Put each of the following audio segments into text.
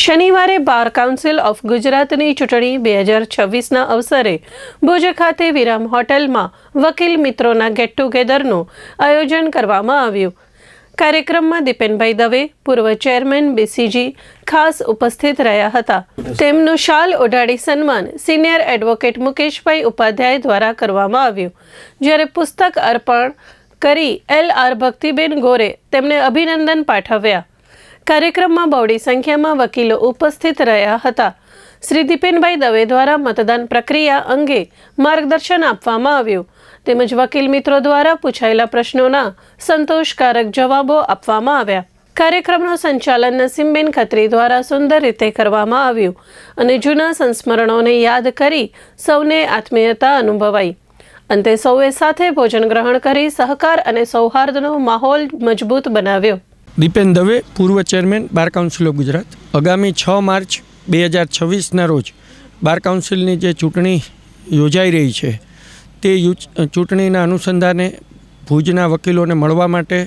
શનિવારે bar council of ગુજરાતની ચૂંટણી 2026ના અવસરે ભુજ ખાતે વિરામ હોટેલમાં વકીલ મિત્રોના ગેટ ટુગેધરનું આયોજન કરવામાં આવ્યું। કાર્યક્રમમાં દીપેનભાઈ દવે, પૂર્વ ચેરમેન BCG ખાસ ઉપસ્થિત રહ્યા હતા। તેમનું શાલ ઓઢાડી સન્માન સિનિયર એડવોકેટ મુકેશભાઈ ઉપાધ્યાય દ્વારા કરવામાં આવ્યું, જ્યારે પુસ્તક અર્પણ કરી LR ભક્તિબેન ગોરે તેમને અભિનંદન પાઠવ્યા। કાર્યક્રમમાં બહોળી સંખ્યામાં વકીલો ઉપસ્થિત રહ્યા હતા। શ્રી દીપેનભાઈ દવે દ્વારા મતદાન પ્રક્રિયા અંગે માર્ગદર્શન આપવામાં આવ્યું, તેમજ વકીલ મિત્રો દ્વારા પૂછાયેલા પ્રશ્નોના સંતોષકારક જવાબો આપવામાં આવ્યા। કાર્યક્રમનું સંચાલન નસીમબેન ખત્રી દ્વારા સુંદર રીતે કરવામાં આવ્યું અને જૂના સંસ્મરણોને યાદ કરી સૌને આત્મીયતા અનુભવાઈ। અંતે સૌએ સાથે ભોજન ગ્રહણ કરી સહકાર અને સૌહાર્દનો માહોલ મજબૂત બનાવ્યો। દીપેન દવે, પૂર્વ chairman bar council of Gujarat. આગામી 6 માર્ચ 2026ના રોજ બાર કાઉન્સિલની જે ચૂંટણી યોજાઈ રહી છે તે ચૂંટણીના અનુસંધાને ભુજના વકીલોને મળવા માટે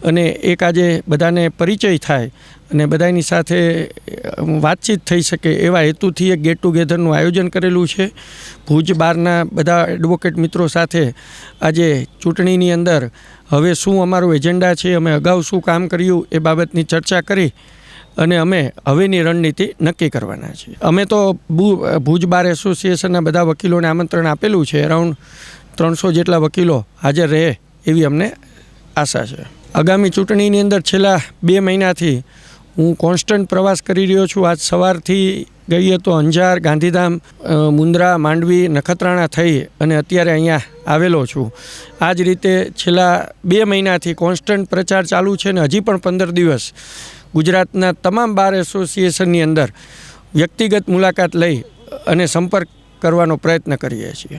અને એક આજે બધાને પરિચય થાય અને બધાની સાથે વાતચીત થઈ શકે એવા હેતુથી એક ગેટ ટુગેધરનું આયોજન કરેલું છે। ભુજ બારના બધા એડવોકેટ મિત્રો સાથે આજે ચૂંટણીની અંદર હવે શું અમારું એજન્ડા છે, અમે અગાઉ શું કામ કર્યું એ બાબતની ચર્ચા કરી અને અમે હવેની રણનીતિ નક્કી કરવાના છીએ। અમે તો ભુજ બાર એસોસિએશનના બધા વકીલોને આમંત્રણ આપેલું છે। અરાઉન્ડ 300 જેટલા વકીલો હાજર રહે એવી અમને આશા છે। આગામી ચૂંટણીની અંદર છેલ્લા 2 મહિનાથી હું કોન્સ્ટન્ટ પ્રવાસ કરી રહ્યો છું। આજ સવારથી ગઈ તો અંજાર, ગાંધીધામ, મુન્દ્રા, માંડવી, નખત્રાણા થઈ અને અત્યારે અહીંયા આવેલો છું। આ જ રીતે છેલ્લા 2 મહિનાથી કોન્સ્ટન્ટ પ્રચાર ચાલુ છે અને હજી પણ 15 દિવસ ગુજરાતના તમામ બાર એસોસિએશનની અંદર વ્યક્તિગત મુલાકાત લઈ અને સંપર્ક કરવાનો પ્રયત્ન કરીએ છીએ।